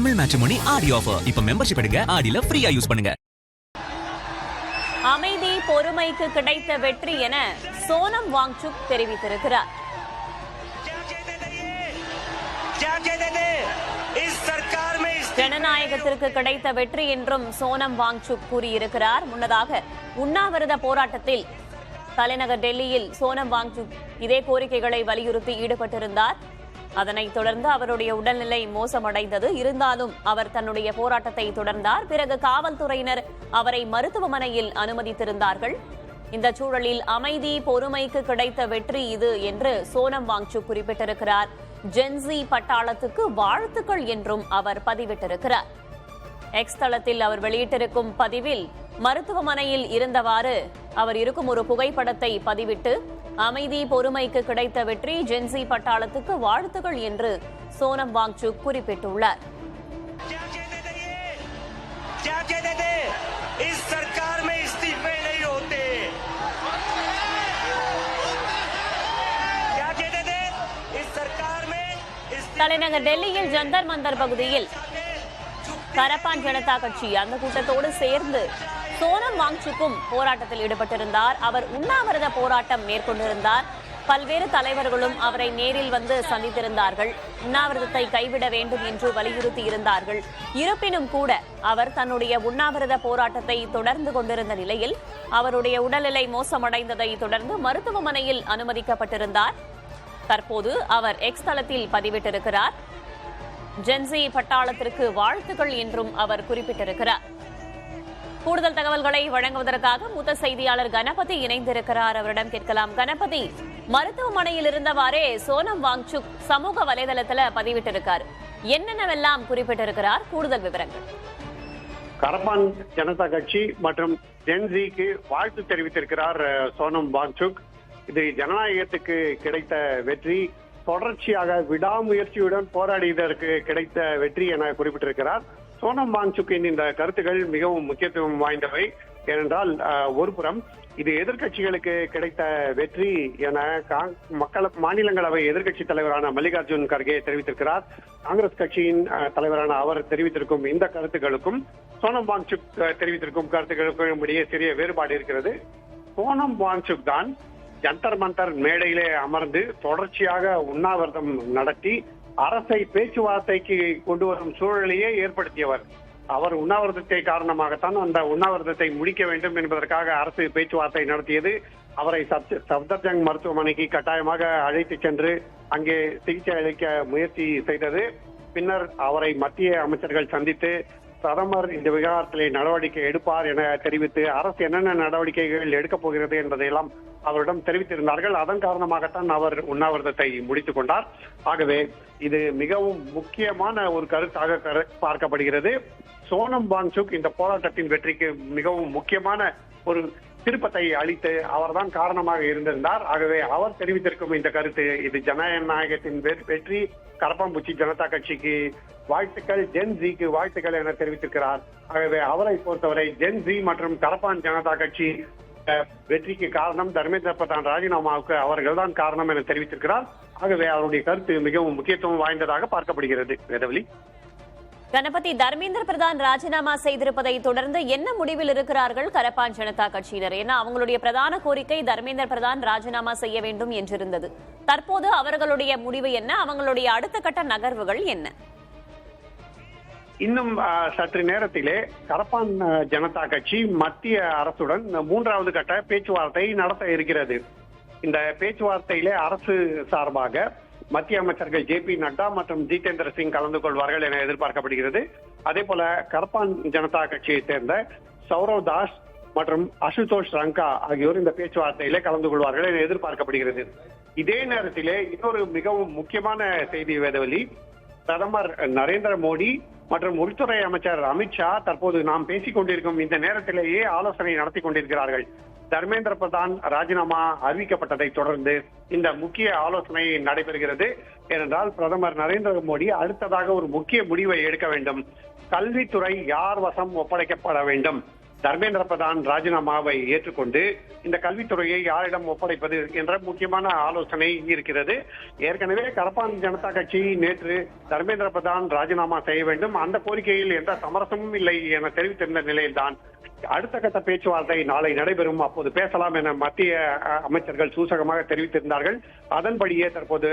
Tamil matrimony ஆடி offer. இப்ப membership எடுங்க, ஆடில ஃப்ரீயா யூஸ் பண்ணுங்க. அமைதி பொறுமைக்கு கிடைத்த வெற்றி என சோனம் வாங்சுக் தெரிவித்திருக்கிறார். ஜனநாயகத்திற்கு கிடைத்த வெற்றி என்றும் சோனம் வாங்சுக் கூறியிருக்கிறார். முன்னதாக உண்ணாவிரத போராட்டத்தில் தலைநகர் டெல்லியில் சோனம் வாங்சுக் இதே கோரிக்கைகளை வலியுறுத்தி ஈடுபட்டிருந்தார். அதனைத் தொடர்ந்து அவருடைய உடல்நிலை மோசமடைந்தது. இருந்தாலும் அவர் தன்னுடைய போராட்டத்தை தொடர்ந்தார். பிறகு காவல்துறையினர் அவரை மருத்துவமனையில் அனுமதித்திருந்தார்கள். இந்த சூழலில் அமைதி பொறுமைக்கு கிடைத்த வெற்றி இது என்று சோனம் வாங்சுக் குறிப்பிட்டிருக்கிறார். ஜென்சி பட்டாளத்துக்கு வாழ்த்துக்கள் என்றும் அவர் பதிவிட்டிருக்கிறார். எக்ஸ் தளத்தில் அவர் வெளியிட்டிருக்கும் பதிவில் மருத்துவமனையில் இருந்தவாறு அவர் இருக்கும் ஒரு புகைப்படத்தை பதிவிட்டு அமைதி பொறுமைக்கு கிடைத்த வெற்றி, ஜென்சி பட்டாளத்துக்கு வாழ்த்துக்கள் என்று சோனம் வாங்சுக் குறிப்பிட்டுள்ளார். தலைநகர் டெல்லியில் ஜந்தர் மந்தர் பகுதியில் கரப்பான் ஜனதா கட்சி அந்த கூட்டத்தோடு சேர்ந்து சோனம் வாங்சுக்கும் போராட்டத்தில் ஈடுபட்டிருந்தார். அவர் உண்ணாவிரத போராட்டம் மேற்கொண்டிருந்தார். பல்வேறு தலைவர்களும் அவரை நேரில் வந்து சந்தித்திருந்தார்கள். உண்ணாவிரதத்தை கைவிட வேண்டும் என்று வலியுறுத்தி இருந்தார்கள். இருப்பினும் கூட அவர் தன்னுடைய உண்ணாவிரத போராட்டத்தை தொடர்ந்து கொண்டிருந்த நிலையில் அவருடைய உடல்நிலை மோசமடைந்ததை தொடர்ந்து மருத்துவமனையில் அனுமதிக்கப்பட்டிருந்தார். தற்போது அவர் எக்ஸ் தளத்தில் பதிவிட்டிருக்கிறார். ஜென்சி பட்டாளத்திற்கு வாழ்த்துக்கள் என்றும் அவர் குறிப்பிட்டிருக்கிறார். கூடுதல் தகவல்களை வழங்குவதற்காக மூத்த செய்தியாளர் கணபதி இணைந்திருக்கிறார். அவரிடம் கேட்கலாம். கணபதி, மருத்துவமனையில் இருந்தவாறே சோனம் வாங்சுக் சமூக வலைதளத்தில் பதிவிட்டிருக்கார். என்னென்னவெல்லாம் குறிப்பிட்டிருக்கிறார்? கூடுதல் விவரங்கள். கரப்பான் ஜனதா கட்சி மற்றும் ஜென்சிக்கு வாழ்த்து தெரிவித்திருக்கிறார் சோனம் வாங்சுக். இது ஜனநாயகத்துக்கு கிடைத்த வெற்றி, தொடர்ச்சியாக விடாமுயற்சியுடன் போராடியதற்கு கிடைத்த வெற்றி என குறிப்பிட்டிருக்கிறார். சோனம் வாங்சுக்கின் இந்த கருத்துக்கள் மிகவும் முக்கியத்துவம் வாய்ந்தவை. ஏனென்றால் ஒருபுறம் இது எதிர்கட்சிகளுக்கு கிடைத்த வெற்றி என மாநிலங்களவை எதிர்கட்சி தலைவரான மல்லிகார்ஜுன் கர்கே தெரிவித்திருக்கிறார். காங்கிரஸ் கட்சியின் தலைவரான அவர் தெரிவித்திருக்கும் இந்த கருத்துக்களுக்கும் சோனம் வாங்சுக் தெரிவித்திருக்கும் கருத்துக்களுக்கும் இடையே சிறிய வேறுபாடு இருக்கிறது. சோனம் வாங்சுக் தான் ஜந்தர் மந்தர் மேடையிலே அமர்ந்து தொடர்ச்சியாக உண்ணாவிரதம் நடத்தி அரசை பேச்சுவார்த்தைக்கு கொண்டு வரும் சூழலையே ஏற்படுத்தியவர். அவர் உண்ணாவிரதத்தை காரணமாகத்தான் அந்த உண்ணாவிரதத்தை முடிக்க வேண்டும் என்பதற்காக அரசு பேச்சுவார்த்தை நடத்தியது. அவரை சப்தர்ஜங் மருத்துவமனைக்கு கட்டாயமாக அழைத்து சென்று அங்கே சிகிச்சை அளிக்க முயற்சி செய்தது. பின்னர் அவரை மத்திய அமைச்சர்கள் சந்தித்து பிரதமர் இந்த விவகாரத்திலே நடவடிக்கை எடுப்பார் என தெரிவித்து அரசு என்னென்ன நடவடிக்கைகள் எடுக்கப் போகிறது என்பதையெல்லாம் அவரிடம் தெரிவித்திருந்தார்கள். அதன் காரணமாகத்தான் அவர் உண்ணாவிரதத்தை முடித்துக் கொண்டார். ஆகவே இது மிகவும் முக்கியமான ஒரு கருத்தாக பார்க்கப்படுகிறது. சோனம் வாங்சுக் இந்த போராட்டத்தின் வெற்றிக்கு மிகவும் முக்கியமான ஒரு திருப்பத்தை அளித்து அவர்தான் காரணமாக இருந்திருந்தார். ஆகவே அவர் தெரிவித்திருக்கும் இந்த கருத்து இது ஜனநாயகத்தின் வெற்றி, கரப்பாம்பூச்சி ஜனதா கட்சிக்கு வாழ்த்துக்கள், ஜென்சிக்கு வாழ்த்துக்கள் என தெரிவித்திருக்கிறார். ஆகவே அவரை பொறுத்தவரை ஜென்சி மற்றும் கரப்பான் ஜனதா கட்சி வெற்றிக்கு காரணம் தர்மேந்திர பிரதான் ராஜினாமாவுக்கு அவர்கள்தான் காரணம் என தெரிவித்திருக்கிறார். ஆகவே அவருடைய கருத்து மிகவும் முக்கியத்துவம் வாய்ந்ததாக பார்க்கப்படுகிறது. வேதவலி. கணபதி, தர்மேந்திர பிரதான் ராஜினாமா செய்திருப்பதை தொடர்ந்து என்ன முடிவில் இருக்கிறார்கள் கரப்பான் ஜனதா கட்சியினர்? ஏன்னா அவங்களுடைய பிரதான கோரிக்கை தர்மேந்திர பிரதான் ராஜினாமா செய்ய வேண்டும் என்றிருந்தது. தற்போது அவர்களுடைய முடிவு என்ன? அவங்களுடைய அடுத்த கட்ட நகர்வுகள் என்ன? இன்னும் சற்று நேரத்திலே கரப்பான் ஜனதா கட்சி மத்திய அரசுடன் மூன்றாவது கட்ட பேச்சுவார்த்தை நடத்த இருக்கிறது. இந்த பேச்சுவார்த்தையிலே அரசு சார்பாக மத்திய அமைச்சர்கள் ஜே.பி. நட்டா மற்றும் ஜிதேந்திர சிங் கலந்து கொள்வார்கள் என எதிர்பார்க்கப்படுகிறது. அதே போல கரப்பான் ஜனதா கட்சியை சேர்ந்த சௌரவ் தாஸ் மற்றும் அசுதோஷ் ரங்கா ஆகியோர் இந்த பேச்சுவார்த்தையிலே கலந்து கொள்வார்கள் என எதிர்பார்க்கப்படுகிறது. இதே நேரத்திலே இன்னொரு மிகவும் முக்கியமான செய்தி வேதவலி, பிரதமர் நரேந்திர மோடி மற்றும் உள்துறை அமைச்சர் அமித்ஷா தற்போது நாம் பேசிக் கொண்டிருக்கும் இந்த நேரத்திலேயே ஆலோசனை நடத்தி கொண்டிருக்கிறார்கள். தர்மேந்திர பிரதான் ராஜினாமா அறிவிக்கப்பட்டதை தொடர்ந்து இந்த முக்கிய ஆலோசனை நடைபெறுகிறது. ஏனென்றால் பிரதமர் நரேந்திர மோடி அடுத்ததாக ஒரு முக்கிய முடிவை எடுக்க வேண்டும். கல்வித்துறை யார் வசம் ஒப்படைக்கப்பட வேண்டும், தர்மேந்திர பிரதான் ராஜினாமாவை ஏற்றுக்கொண்டு இந்த கல்வித்துறையை யாரிடம் ஒப்படைப்பது என்ற முக்கியமான ஆலோசனை இருக்கிறது. ஏற்கனவே கரப்பான் ஜனதா கட்சி நேற்று தர்மேந்திர பிரதான் ராஜினாமா செய்ய வேண்டும், அந்த கோரிக்கையில் எந்த சமரசமும் இல்லை என தெரிவித்திருந்த நிலையில்தான் அடுத்த கட்ட பேச்சுவார்த்தை நாளை நடைபெறும், அப்போது பேசலாம் என மத்திய அமைச்சர்கள் சூசகமாக தெரிவித்திருந்தார்கள். அதன்படியே தற்போது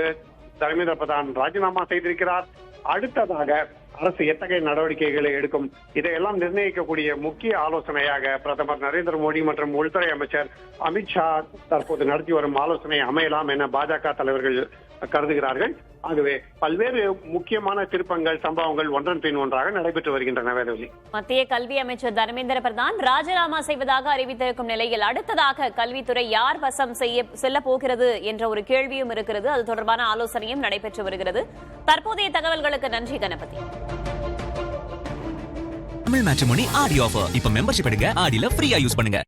தர்மேந்திர பிரதான் ராஜினாமா செய்திருக்கிறார். அடுத்ததாக அரசு எத்தகைய நடவடிக்கைகளை எடுக்கும், இதையெல்லாம் நிர்ணயிக்கக்கூடிய முக்கிய ஆலோசனையாக பிரதமர் நரேந்திர மோடி மற்றும் உள்துறை அமைச்சர் அமித்ஷா தற்போது நடத்தி வரும் ஆலோசனை அமையலாம் என பாஜக தலைவர்கள் கருதுகிறார்கள். ஆகவே பல்வேறு முக்கியமான திருப்பங்கள் சம்பவங்கள் ஒன்றன் பின் ஒன்றாக நடைபெற்று வருகின்றன. வேதவலி, மத்திய கல்வி அமைச்சர் தர்மேந்திர பிரதான் ராஜினாமா செய்வதாக அறிவித்திருக்கும் நிலையில் அடுத்ததாக கல்வித்துறை யார் வசம் செல்ல போகிறது என்ற ஒரு கேள்வியும் இருக்கிறது. அது தொடர்பான ஆலோசனையும் நடைபெற்று வருகிறது. தற்போதைய தகவல்களுக்கு நன்றி கணபதி. தமிழ் மேட்ரிமோனி ஆடி ஆஃபர் இப்ப மெம்பர்ஷிப் எடுங்க, ஆடில ஃப்ரீயா யூஸ் பண்ணுங்க.